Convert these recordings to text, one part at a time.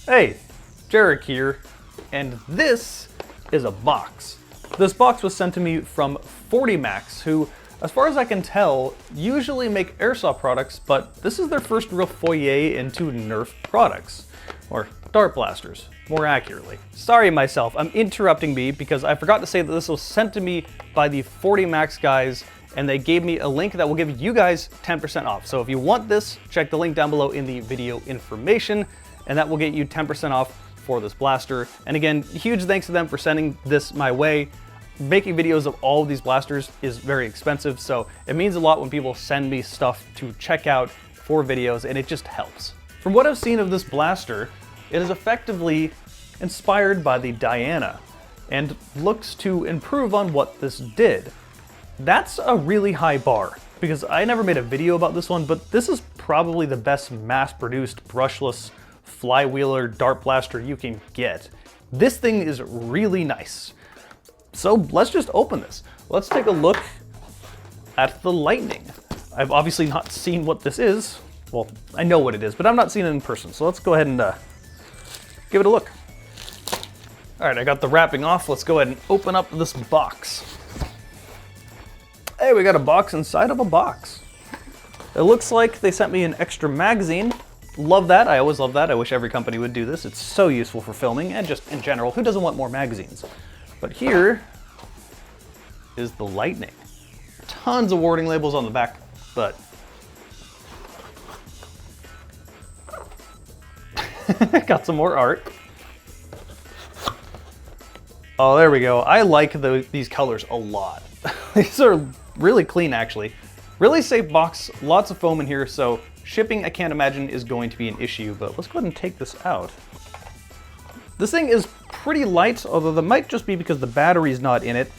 Hey, Jarek here, and this is a box. This box was sent to me from 40 Max, who, as far as I can tell, usually make airsoft products, but this is their first real foray into Nerf products, or dart blasters, more accurately. Sorry myself, I'm interrupting me because I forgot to say that this was sent to me by the 40 Max guys, and they gave me a link that will give you guys 10% off. So if you want this, check the link down below in the video information, and that will get you 10% off for this blaster. And again, huge thanks to them for sending this my way. Making videos of all of these blasters is very expensive, so it means a lot when people send me stuff to check out for videos, and it just helps. From what I've seen of this blaster, it is effectively inspired by the Diana and looks to improve on what this did. That's a really high bar, because I never made a video about this one, but this is probably the best mass-produced brushless flywheeler dart blaster you can get. This thing is really nice. So let's just open this. Let's take a look at the Lightning. I've obviously not seen what this is. Well, I know what it is, but I've not seen it in person. So let's go ahead and give it a look. All right, I got the wrapping off. Let's go ahead and open up this box. Hey, we got a box inside of a box. It looks like they sent me an extra magazine. Love that, I always love that. I wish every company would do this. It's so useful for filming and just in general. Who doesn't want more magazines? But here is the Lightning. Tons of warning labels on the back, but got some more art. Oh, there we go. I like these colors a lot. These are really clean, actually. Really safe box, lots of foam in here, so shipping, I can't imagine, is going to be an issue, but let's go ahead and take this out. This thing is pretty light, although that might just be because the battery's not in it.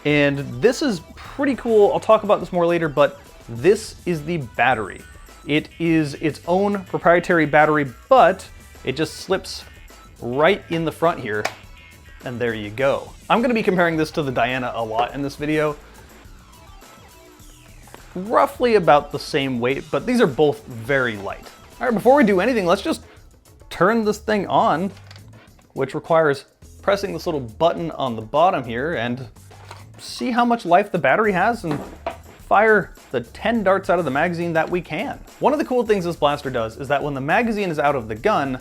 And this is pretty cool. I'll talk about this more later, but this is the battery. It is its own proprietary battery, but it just slips right in the front here, and there you go. I'm gonna be comparing this to the Diana a lot in this video. Roughly about the same weight, but these are both very light. All right, before we do anything, let's just turn this thing on, which requires pressing this little button on the bottom here and see how much life the battery has and fire the 10 darts out of the magazine that we can. One of the cool things this blaster does is that when the magazine is out of the gun,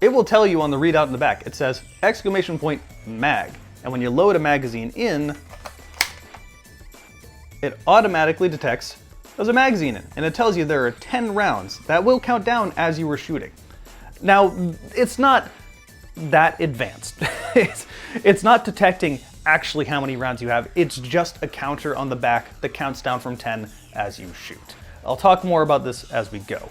it will tell you on the readout in the back. It says !mag. And when you load a magazine in, it automatically detects there's a magazine in, and it tells you there are 10 rounds. That will count down as you were shooting. Now, it's not that advanced. It's not detecting actually how many rounds you have. It's just a counter on the back that counts down from 10 as you shoot. I'll talk more about this as we go.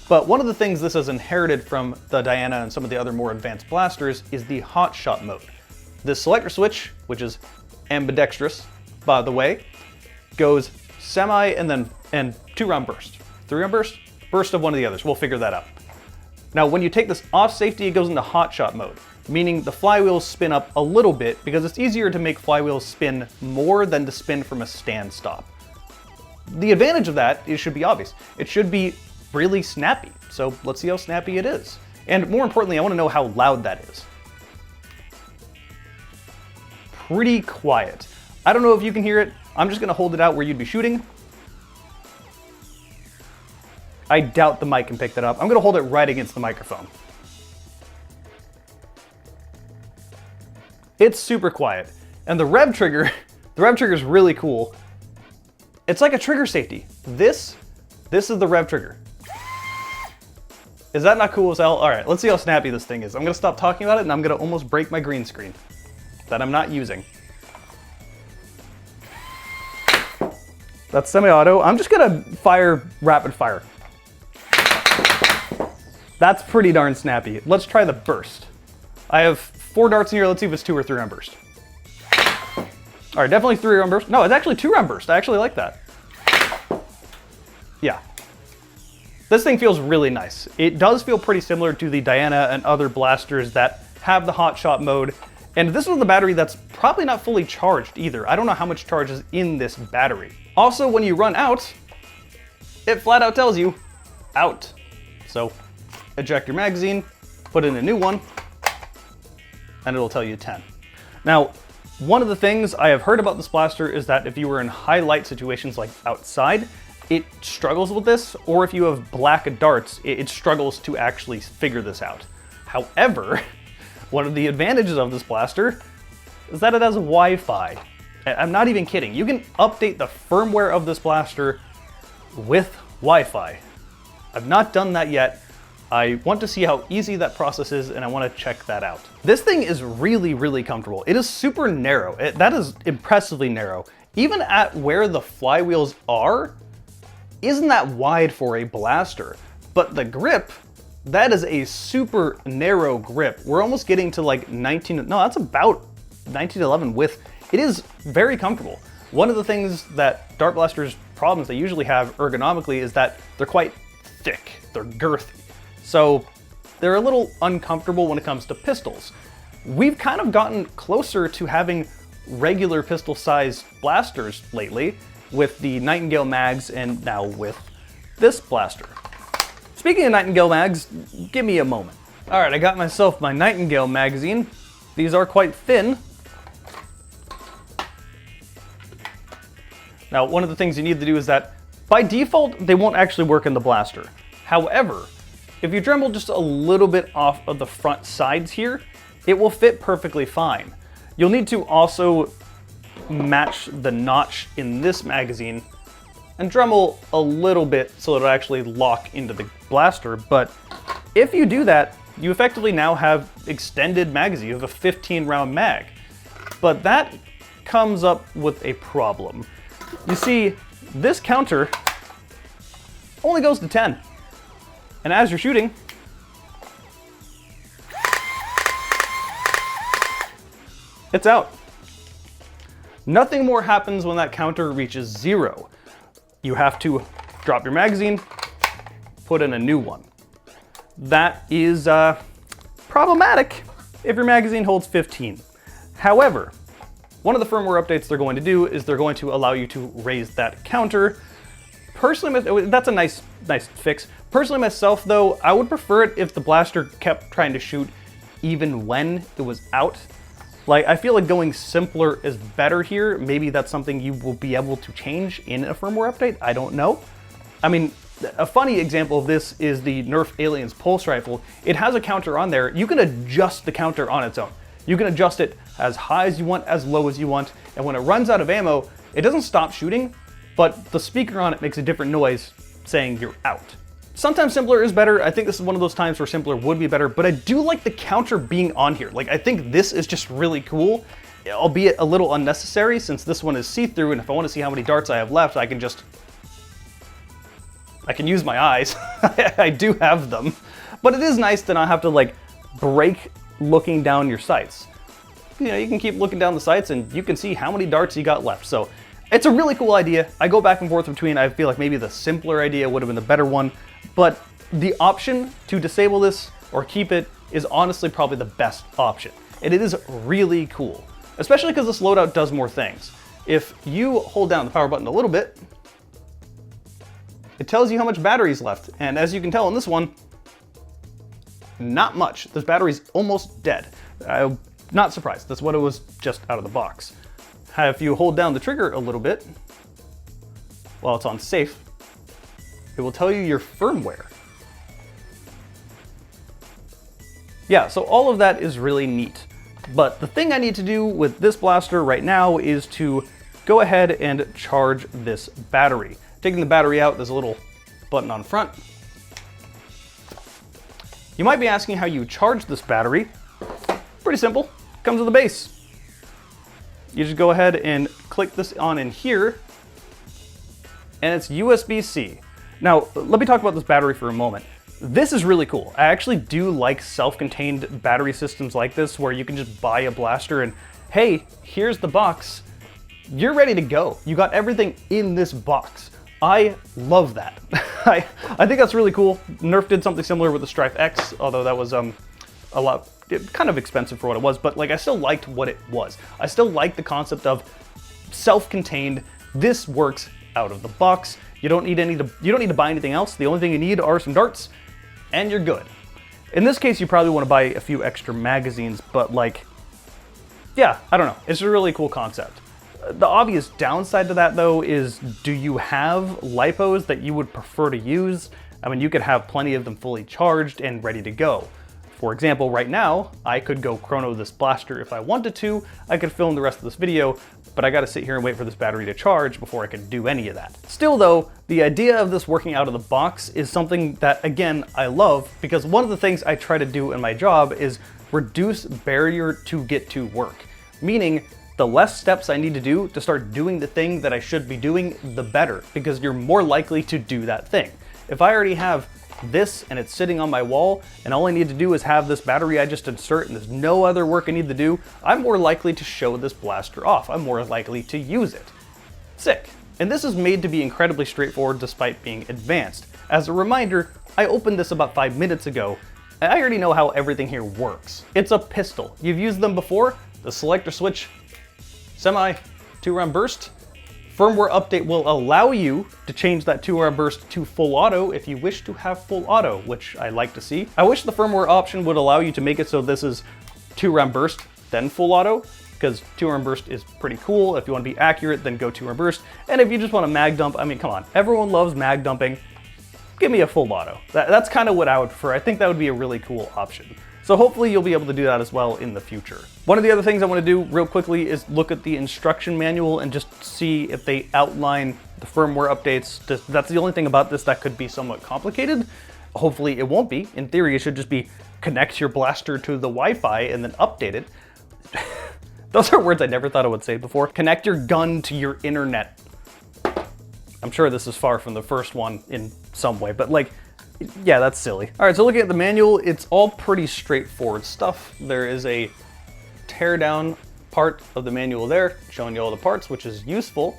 But one of the things this has inherited from the Diana and some of the other more advanced blasters is the hot shot mode. This selector switch, which is ambidextrous, by the way, goes semi and 2-round burst. 3-round burst? Burst of one of the others. We'll figure that out. Now, when you take this off safety, it goes into hot shot mode, meaning the flywheels spin up a little bit because it's easier to make flywheels spin more than to spin from a stand stop. The advantage of that, it should be obvious. It should be really snappy. So let's see how snappy it is. And more importantly, I want to know how loud that is. Pretty quiet. I don't know if you can hear it. I'm just gonna hold it out where you'd be shooting. I doubt the mic can pick that up. I'm gonna hold it right against the microphone. It's super quiet. And the rev trigger is really cool. It's like a trigger safety. This is the rev trigger. Is that not cool as hell? All right, let's see how snappy this thing is. I'm gonna stop talking about it and I'm gonna almost break my green screen that I'm not using. That's semi-auto. I'm just gonna fire rapid fire. That's pretty darn snappy. Let's try the burst. I have 4 darts in here. Let's see if it's 2 or 3-round burst. All right, definitely 3-round burst. No, it's actually 2-round burst. I actually like that. Yeah. This thing feels really nice. It does feel pretty similar to the Diana and other blasters that have the hot shot mode. And this is the battery that's probably not fully charged either. I don't know how much charge is in this battery. Also, when you run out, it flat out tells you, out. So eject your magazine, put in a new one, and it'll tell you 10. Now, one of the things I have heard about this blaster is that if you were in high light situations like outside, it struggles with this, or if you have black darts, it struggles to actually figure this out. However, one of the advantages of this blaster is that it has Wi-Fi. I'm not even kidding. You can update the firmware of this blaster with Wi-Fi. I've not done that yet. I want to see how easy that process is, and I want to check that out. This thing is really, really comfortable. It is super narrow. That is impressively narrow. Even at where the flywheels are, isn't that wide for a blaster. But the grip, that is a super narrow grip. We're almost getting to like that's about 1911 width. It is very comfortable. One of the things that dart blasters problems they usually have ergonomically is that they're quite thick, they're girthy. So they're a little uncomfortable when it comes to pistols. We've kind of gotten closer to having regular pistol sized blasters lately with the Nightingale mags and now with this blaster. Speaking of Nightingale mags, give me a moment. All right, I got myself my Nightingale magazine. These are quite thin. Now, one of the things you need to do is that by default, they won't actually work in the blaster. However, if you Dremel just a little bit off of the front sides here, it will fit perfectly fine. You'll need to also match the notch in this magazine and Dremel a little bit so it'll actually lock into the blaster. But if you do that, you effectively now have extended magazine. You have a 15 round mag. But that comes up with a problem. You see, this counter only goes to 10. And as you're shooting, it's out. Nothing more happens when that counter reaches 0. You have to drop your magazine, put in a new one. That is problematic if your magazine holds 15. However, one of the firmware updates they're going to do is they're going to allow you to raise that counter. Personally, that's a nice fix. Personally myself though, I would prefer it if the blaster kept trying to shoot even when it was out. Like, I feel like going simpler is better here. Maybe that's something you will be able to change in a firmware update. I don't know. I mean, a funny example of this is the Nerf Aliens pulse rifle. It has a counter on there. You can adjust the counter on its own. You can adjust it as high as you want, as low as you want. And when it runs out of ammo, it doesn't stop shooting, but the speaker on it makes a different noise saying you're out. Sometimes simpler is better. I think this is one of those times where simpler would be better, but I do like the counter being on here. Like, I think this is just really cool, albeit a little unnecessary since this one is see-through, and if I want to see how many darts I have left, I can use my eyes. I do have them. But it is nice to not have to like break looking down your sights. You know, you can keep looking down the sights and you can see how many darts you got left. So it's a really cool idea. I go back and forth between, I feel like maybe the simpler idea would have been the better one, but the option to disable this or keep it is honestly probably the best option. And it is really cool, especially because this loadout does more things. If you hold down the power button a little bit, it tells you how much battery's left. And as you can tell in this one, not much. This battery's almost dead. I'm not surprised. That's what it was just out of the box. If you hold down the trigger a little bit, while it's on safe, it will tell you your firmware. Yeah, so all of that is really neat. But the thing I need to do with this blaster right now is to go ahead and charge this battery. Taking the battery out, there's a little button on front. You might be asking how you charge this battery. Pretty simple. It comes with a base. You just go ahead and click this on in here, and it's USB-C. Now, let me talk about this battery for a moment. This is really cool. I actually do like self-contained battery systems like this, where you can just buy a blaster and, hey, here's the box. You're ready to go. You got everything in this box. I love that. I think that's really cool. Nerf did something similar with the Strife X, although that was kind of expensive for what it was, but like I still liked what it was. I still like the concept of self-contained. This works out of the box. You don't need to buy anything else. The only thing you need are some darts, and you're good. In this case, you probably want to buy a few extra magazines, but like, yeah, I don't know. It's a really cool concept. The obvious downside to that though is, do you have LiPos that you would prefer to use? I mean, you could have plenty of them fully charged and ready to go. For example, right now, I could go chrono this blaster if I wanted to. I could film the rest of this video, but I gotta sit here and wait for this battery to charge before I can do any of that. Still though, the idea of this working out of the box is something that, again, I love, because one of the things I try to do in my job is reduce barrier to get to work. Meaning, the less steps I need to do to start doing the thing that I should be doing, the better, because you're more likely to do that thing. If I already have this and it's sitting on my wall and all I need to do is have this battery I just insert and there's no other work I need to do, I'm more likely to show this blaster off. I'm more likely to use it. Sick. And this is made to be incredibly straightforward despite being advanced. As a reminder, I opened this about 5 minutes ago and I already know how everything here works. It's a pistol. You've used them before. The selector switch, semi 2-round burst. Firmware update will allow you to change that 2-round burst to full auto if you wish to have full auto, which I like to see. I wish the firmware option would allow you to make it so this is 2-round burst, then full auto, because 2-round burst is pretty cool. If you want to be accurate, then go 2-round burst. And if you just want to mag dump, I mean, come on, everyone loves mag dumping. Give me a full auto. That's kind of what I would prefer. I think that would be a really cool option. So hopefully you'll be able to do that as well in the future. One of the other things I want to do real quickly is look at the instruction manual and just see if they outline the firmware updates. That's the only thing about this that could be somewhat complicated. Hopefully it won't be. In theory, it should just be connect your blaster to the Wi-Fi and then update it. Those are words I never thought I would say before. Connect your gun to your internet. I'm sure this is far from the first one in some way, but like, yeah, that's silly. All right, so looking at the manual, it's all pretty straightforward stuff. There is a teardown part of the manual there, showing you all the parts, which is useful.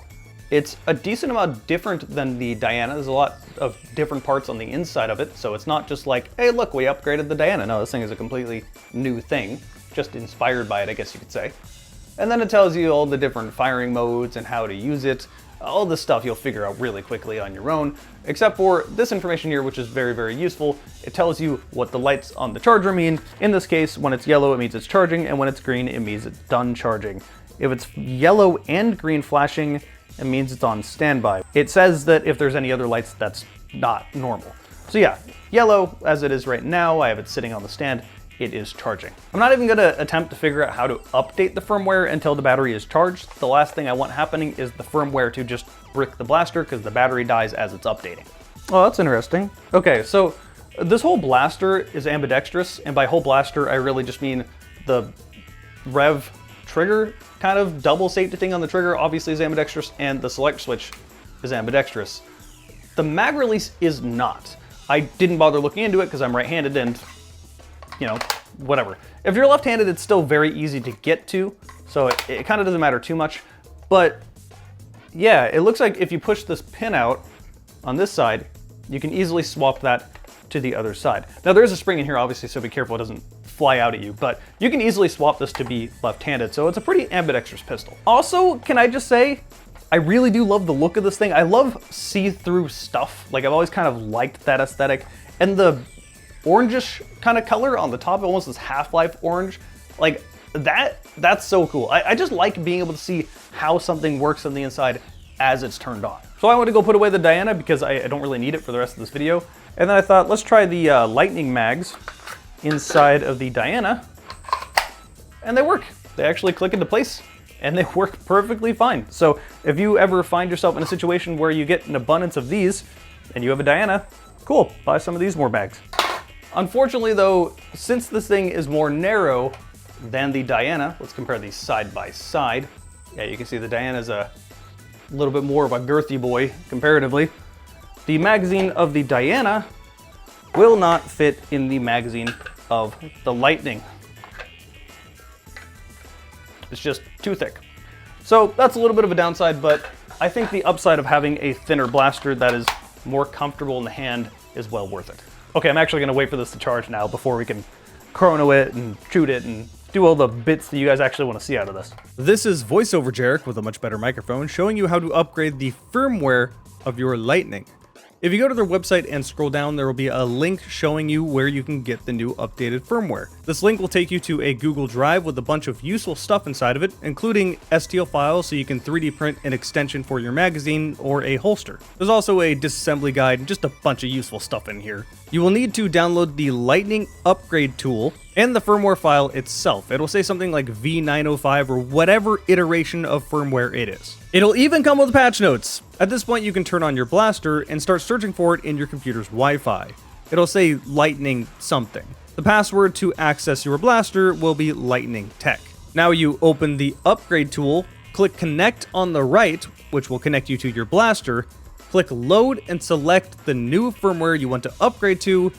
It's a decent amount different than the Diana. There's a lot of different parts on the inside of it, so it's not just like, hey, look, we upgraded the Diana. No, this thing is a completely new thing, just inspired by it, I guess you could say. And then it tells you all the different firing modes and how to use it. All this stuff you'll figure out really quickly on your own, except for this information here, which is very, very useful. It tells you what the lights on the charger mean. In this case, when it's yellow, it means it's charging, and when it's green, it means it's done charging. If it's yellow and green flashing, it means it's on standby. It says that if there's any other lights, that's not normal. So yeah, yellow, as it is right now, I have it sitting on the stand. It is charging. I'm not even gonna attempt to figure out how to update the firmware until the battery is charged. The last thing I want happening is the firmware to just brick the blaster because the battery dies as it's updating. Oh, that's interesting. Okay, so this whole blaster is ambidextrous, and by whole blaster, I really just mean the rev trigger kind of double safety thing on the trigger obviously is ambidextrous, and the select switch is ambidextrous. The mag release is not. I didn't bother looking into it because I'm right-handed and you know, whatever. If you're left-handed, it's still very easy to get to, so it kind of doesn't matter too much. But yeah, it looks like if you push this pin out on this side, you can easily swap that to the other side. Now there is a spring in here, obviously, so be careful it doesn't fly out at you, but you can easily swap this to be left-handed, so it's a pretty ambidextrous pistol. Also, can I just say, I really do love the look of this thing. I love see-through stuff. Like, I've always kind of liked that aesthetic, and the orangish kind of color on the top, almost this Half-Life orange, like that's so cool. I just like being able to see how something works on the inside as it's turned on. So I went to go put away the Diana because I don't really need it for the rest of this video. And then I thought, let's try the lightning mags inside of the Diana. And they work. They actually click into place and they work perfectly fine. So if you ever find yourself in a situation where you get an abundance of these and you have a Diana, cool, buy some of these more bags. Unfortunately though, since this thing is more narrow than the Diana, let's compare these side by side. Yeah, you can see the Diana's a little bit more of a girthy boy comparatively. The magazine of the Diana will not fit in the magazine of the Lightning. It's just too thick. So that's a little bit of a downside, but I think the upside of having a thinner blaster that is more comfortable in the hand is well worth it. Okay, I'm actually gonna wait for this to charge now before we can chrono it and shoot it and do all the bits that you guys actually want to see out of this. This is VoiceOver Jarek with a much better microphone showing you how to upgrade the firmware of your Lightning. If you go to their website and scroll down, there will be a link showing you where you can get the new updated firmware. This link will take you to a Google Drive with a bunch of useful stuff inside of it, including STL files so you can 3D print an extension for your magazine or a holster. There's also a disassembly guide and just a bunch of useful stuff in here. You will need to download the Lightning Upgrade tool and the firmware file itself. It'll say something like V905 or whatever iteration of firmware it is. It'll even come with patch notes. At this point, you can turn on your blaster and start searching for it in your computer's Wi-Fi. It'll say Lightning something. The password to access your blaster will be Lightning Tech. Now you open the Upgrade tool, click Connect on the right, which will connect you to your blaster, click Load and select the new firmware you want to upgrade to,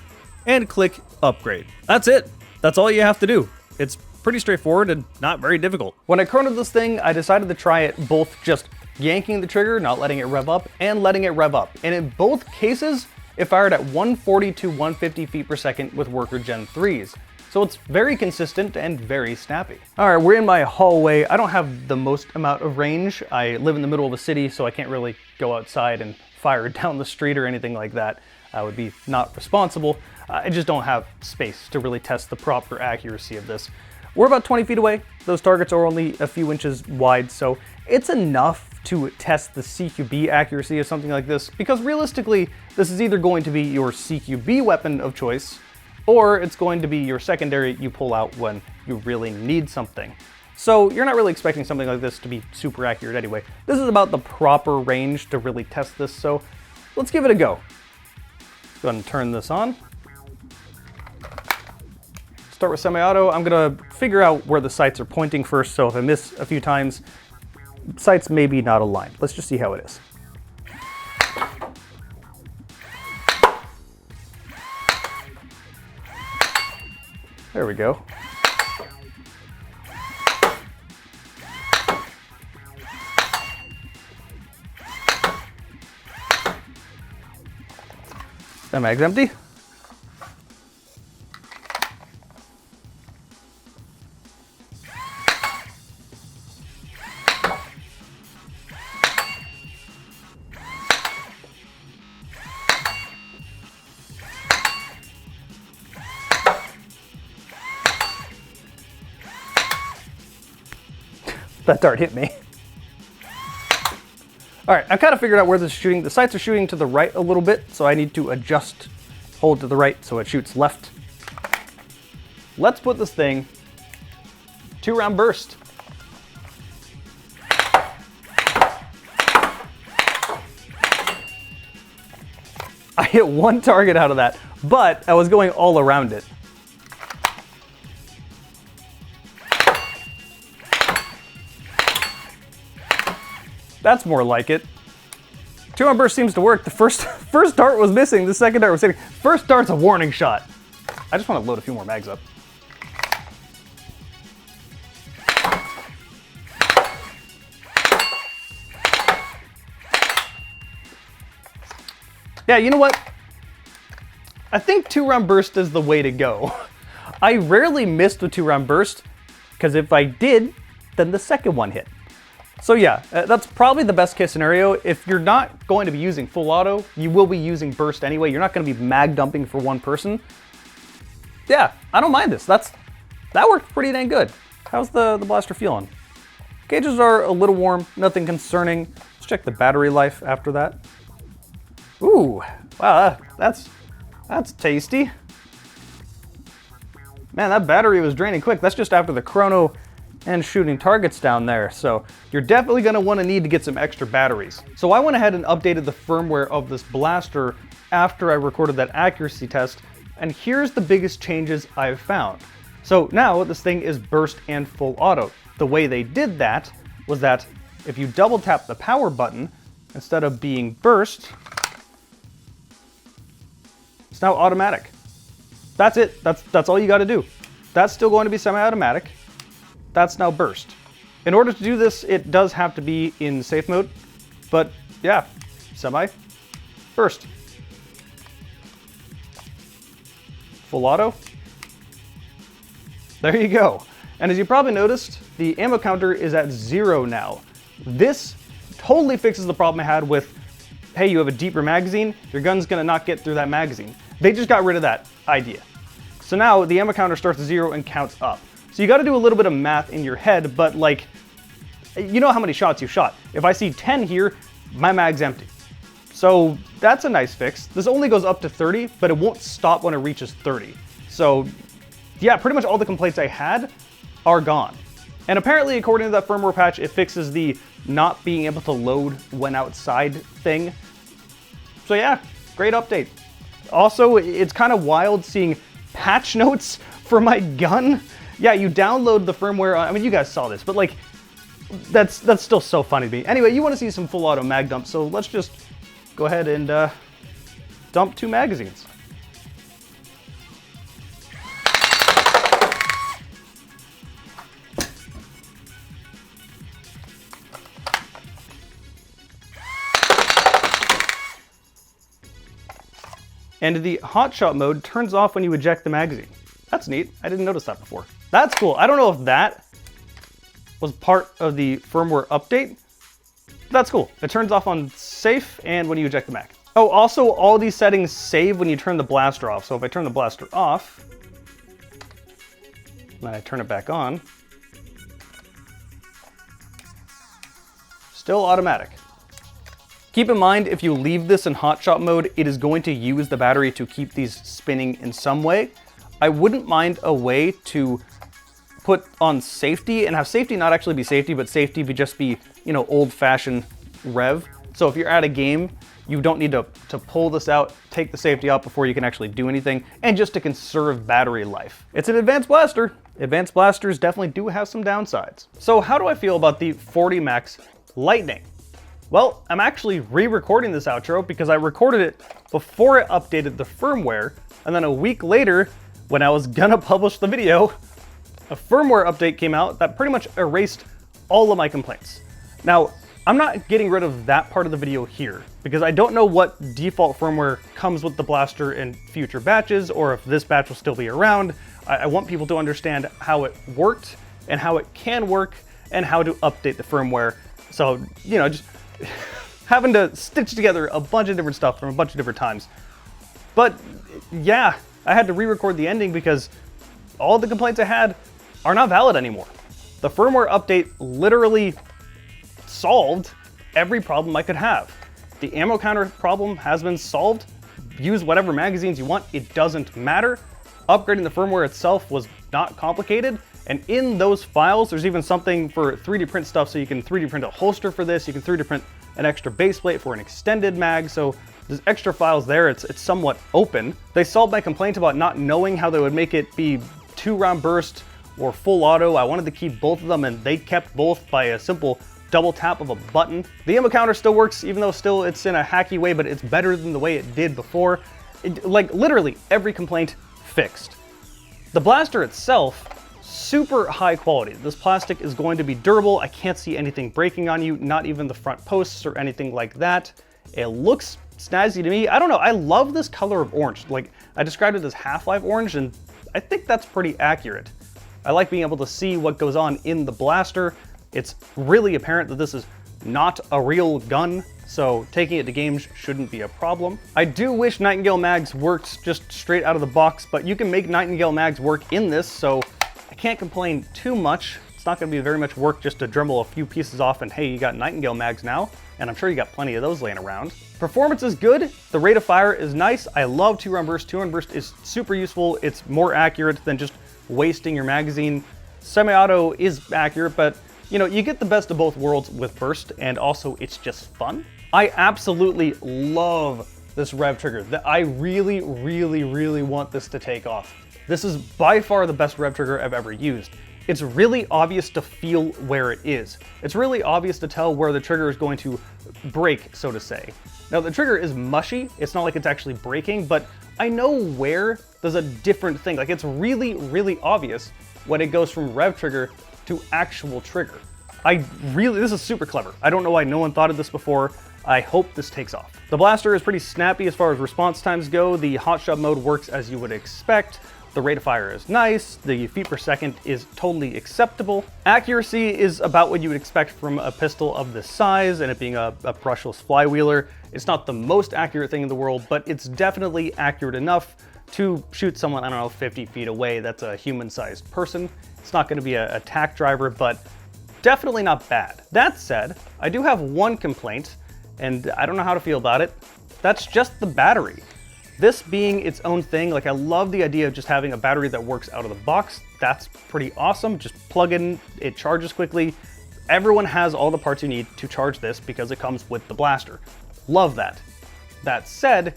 and click Upgrade. That's it. That's all you have to do. It's pretty straightforward and not very difficult. When I chronoed this thing, I decided to try it both just yanking the trigger, not letting it rev up, and letting it rev up. And in both cases, it fired at 140 to 150 feet per second with Worker Gen 3s. So it's very consistent and very snappy. All right, we're in my hallway. I don't have the most amount of range. I live in the middle of a city, so I can't really go outside and fire it down the street or anything like that. I would be not responsible. I just don't have space to really test the proper accuracy of this. We're about 20 feet away. Those targets are only a few inches wide, so it's enough to test the CQB accuracy of something like this, because realistically, this is either going to be your CQB weapon of choice, or it's going to be your secondary you pull out when you really need something. So you're not really expecting something like this to be super accurate anyway. This is about the proper range to really test this, so let's give it a go. Go ahead and turn this on. Start with semi-auto. I'm gonna figure out where the sights are pointing first, so if I miss a few times, sights may be not aligned. Let's just see how it is. There we go. That mag's empty. That dart hit me. All right, I've kind of figured out where this is shooting. The sights are shooting to the right a little bit, so I need to adjust, hold to the right so it shoots left. Let's put this thing 2-round burst. I hit one target out of that, but I was going all around it. That's more like it. 2-round burst seems to work. The first dart was missing, the second dart was hitting. First dart's a warning shot. I just want to load a few more mags up. Yeah, you know what? I think 2-round burst is the way to go. I rarely missed a 2-round burst, because if I did, then the second one hit. So yeah, that's probably the best case scenario. If you're not going to be using full auto, you will be using burst anyway. You're not going to be mag dumping for one person. Yeah, I don't mind this. That worked pretty dang good. How's the blaster feeling? Gauges are a little warm, nothing concerning. Let's check the battery life after that. Ooh, wow, that's tasty. Man, that battery was draining quick. That's just after the chrono and shooting targets down there. So you're definitely gonna wanna need to get some extra batteries. So I went ahead and updated the firmware of this blaster after I recorded that accuracy test, and here's the biggest changes I've found. So now this thing is burst and full auto. The way they did that was that if you double tap the power button, instead of being burst, it's now automatic. That's it, that's all you gotta do. That's still going to be semi-automatic. That's now burst. In order to do this, it does have to be in safe mode, but yeah, semi-burst. Full auto. There you go. And as you probably noticed, the ammo counter is at 0 now. This totally fixes the problem I had with hey, you have a deeper magazine, your gun's gonna not get through that magazine. They just got rid of that idea. So now the ammo counter starts at 0 and counts up. So you gotta do a little bit of math in your head, but like, you know how many shots you shot. If I see 10 here, my mag's empty. So that's a nice fix. This only goes up to 30, but it won't stop when it reaches 30. So yeah, pretty much all the complaints I had are gone. And apparently, according to that firmware patch, it fixes the not being able to load when outside thing. So yeah, great update. Also, it's kind of wild seeing patch notes for my gun. Yeah, you download the firmware, I mean, you guys saw this, but like, that's still so funny to me. Anyway, you want to see some full auto mag dump, so let's just go ahead and dump 2 magazines. And the hotshot mode turns off when you eject the magazine. That's neat. I didn't notice that before. That's cool. I don't know if that was part of the firmware update. That's cool. It turns off on safe and when you eject the mag. Oh, also all these settings save when you turn the blaster off. So if I turn the blaster off, then I turn it back on, still automatic. Keep in mind, if you leave this in hotshot mode, it is going to use the battery to keep these spinning in some way. I wouldn't mind a way to put on safety and have safety not actually be safety, but safety be just be, you know, old-fashioned rev. So if you're at a game, you don't need to pull this out, take the safety out before you can actually do anything, and just to conserve battery life. It's an advanced blaster. Advanced blasters definitely do have some downsides. So how do I feel about the 40 Max Lightning? Well, I'm actually re-recording this outro because I recorded it before it updated the firmware, and then a week later, when I was gonna publish the video, a firmware update came out that pretty much erased all of my complaints. Now, I'm not getting rid of that part of the video here, because I don't know what default firmware comes with the blaster in future batches, or if this batch will still be around. I want people to understand how it worked, and how it can work, and how to update the firmware. So, you know, just having to stitch together a bunch of different stuff from a bunch of different times. But yeah, I had to re-record the ending because all the complaints I had are not valid anymore. The firmware update literally solved every problem I could have. The ammo counter problem has been solved. Use whatever magazines you want, it doesn't matter. Upgrading the firmware itself was not complicated. And in those files, there's even something for 3D print stuff, so you can 3D print a holster for this, you can 3D print an extra base plate for an extended mag, so there's extra files there, it's somewhat open. They solved my complaint about not knowing how they would make it be 2-round burst or full auto. I wanted to keep both of them, and they kept both by a simple double tap of a button. The ammo counter still works, even though still it's in a hacky way, but it's better than the way it did before. Like literally every complaint fixed. The blaster itself, super high quality. This plastic is going to be durable. I can't see anything breaking on you, not even the front posts or anything like that. It looks snazzy to me. I don't know, I love this color of orange. Like, I described it as Half-Life orange, and I think that's pretty accurate. I like being able to see what goes on in the blaster. It's really apparent that this is not a real gun, so taking it to games shouldn't be a problem. I do wish Nightingale mags worked just straight out of the box, but you can make Nightingale mags work in this, so I can't complain too much. It's not gonna be very much work just to dremel a few pieces off and hey, you got Nightingale mags now, and I'm sure you got plenty of those laying around. Performance is good, the rate of fire is nice. I love 2-round burst. 2-round burst is super useful. It's more accurate than just wasting your magazine. Semi-auto is accurate, but you know, you get the best of both worlds with burst, and also it's just fun. I absolutely love this rev trigger. I really, really, really want this to take off. This is by far the best rev trigger I've ever used. It's really obvious to feel where it is. It's really obvious to tell where the trigger is going to break, so to say. Now the trigger is mushy, it's not like it's actually breaking, but I know where there's a different thing. Like it's really, really obvious when it goes from rev trigger to actual trigger. This is super clever. I don't know why no one thought of this before. I hope this takes off. The blaster is pretty snappy as far as response times go. The hotshot mode works as you would expect. The rate of fire is nice, the feet per second is totally acceptable. Accuracy is about what you would expect from a pistol of this size, and it being a brushless flywheeler. It's not the most accurate thing in the world, but it's definitely accurate enough to shoot someone, I don't know, 50 feet away. That's a human-sized person. It's not gonna be a attack driver, but definitely not bad. That said, I do have one complaint, and I don't know how to feel about it. That's just the battery. This being its own thing, like I love the idea of just having a battery that works out of the box. That's pretty awesome. Just plug in, it charges quickly. Everyone has all the parts you need to charge this because it comes with the blaster. Love that. That said,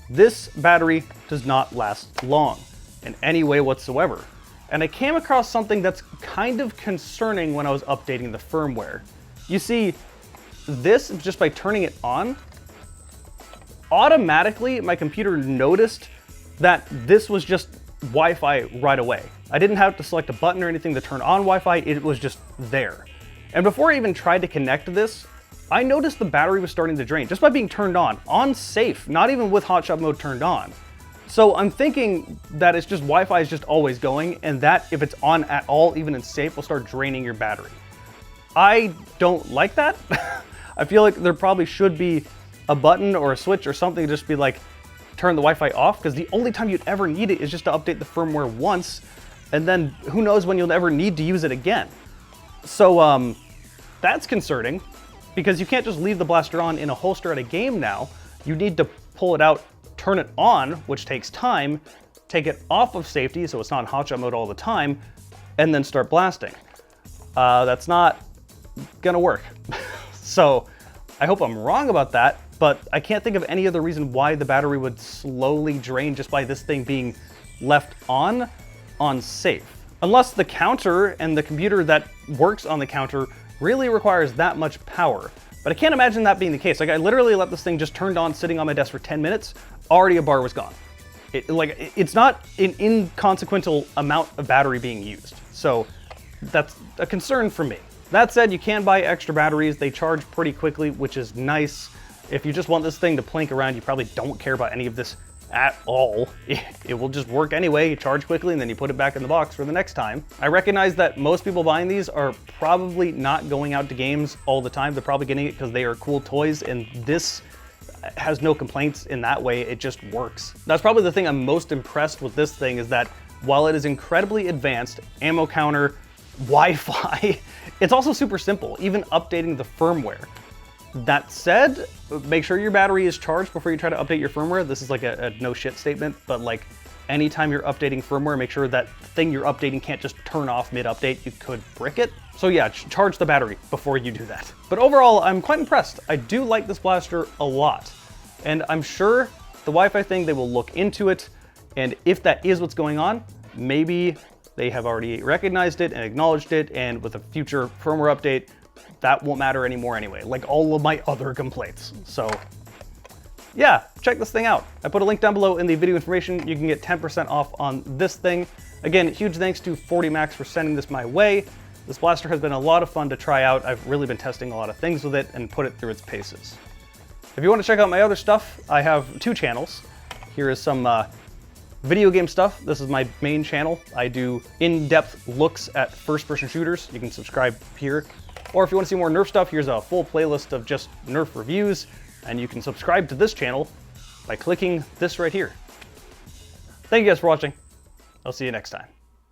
this battery does not last long in any way whatsoever. And I came across something that's kind of concerning when I was updating the firmware. You see, this, just by turning it on, automatically my computer noticed that this was just Wi-Fi right away. I didn't have to select a button or anything to turn on Wi-Fi, it was just there. And before I even tried to connect this, I noticed the battery was starting to drain just by being turned on safe, not even with hotshot mode turned on. So I'm thinking that it's just Wi-Fi is just always going, and that if it's on at all, even in safe, will start draining your battery. I don't like that. I feel like there probably should be a button or a switch or something to just be like, turn the Wi-Fi off, because the only time you'd ever need it is just to update the firmware once, and then who knows when you'll ever need to use it again. So that's concerning, because you can't just leave the blaster on in a holster at a game now. You need to pull it out, turn it on, which takes time, take it off of safety so it's not in hotshot mode all the time, and then start blasting. That's not gonna work. So I hope I'm wrong about that, but I can't think of any other reason why the battery would slowly drain just by this thing being left on safe. Unless the counter and the computer that works on the counter really requires that much power. But I can't imagine that being the case. Like, I literally let this thing just turned on sitting on my desk for 10 minutes, already a bar was gone. It's not an inconsequential amount of battery being used. So that's a concern for me. That said, you can buy extra batteries. They charge pretty quickly, which is nice. If you just want this thing to plink around, you probably don't care about any of this at all. It will just work anyway. You charge quickly and then you put it back in the box for the next time. I recognize that most people buying these are probably not going out to games all the time. They're probably getting it because they are cool toys, and this has no complaints in that way. It just works. That's probably the thing I'm most impressed with this thing, is that while it is incredibly advanced, ammo counter, Wi-Fi, it's also super simple, even updating the firmware. That said, make sure your battery is charged before you try to update your firmware. This is like a no shit statement, but like anytime you're updating firmware, make sure that thing you're updating can't just turn off mid-update. You could brick it. So yeah, charge the battery before you do that. But overall, I'm quite impressed. I do like this blaster a lot. And I'm sure the Wi-Fi thing, they will look into it. And if that is what's going on, maybe they have already recognized it and acknowledged it. And with a future firmware update, that won't matter anymore anyway, like all of my other complaints. So yeah, check this thing out. I put a link down below in the video information. You can get 10% off on this thing. Again, huge thanks to 40 Max for sending this my way. This blaster has been a lot of fun to try out. I've really been testing a lot of things with it and put it through its paces. If you want to check out my other stuff, I have 2 channels. Here is some video game stuff. This is my main channel. I do in-depth looks at first-person shooters. You can subscribe here. Or if you want to see more Nerf stuff, here's a full playlist of just Nerf reviews, and you can subscribe to this channel by clicking this right here. Thank you guys for watching. I'll see you next time.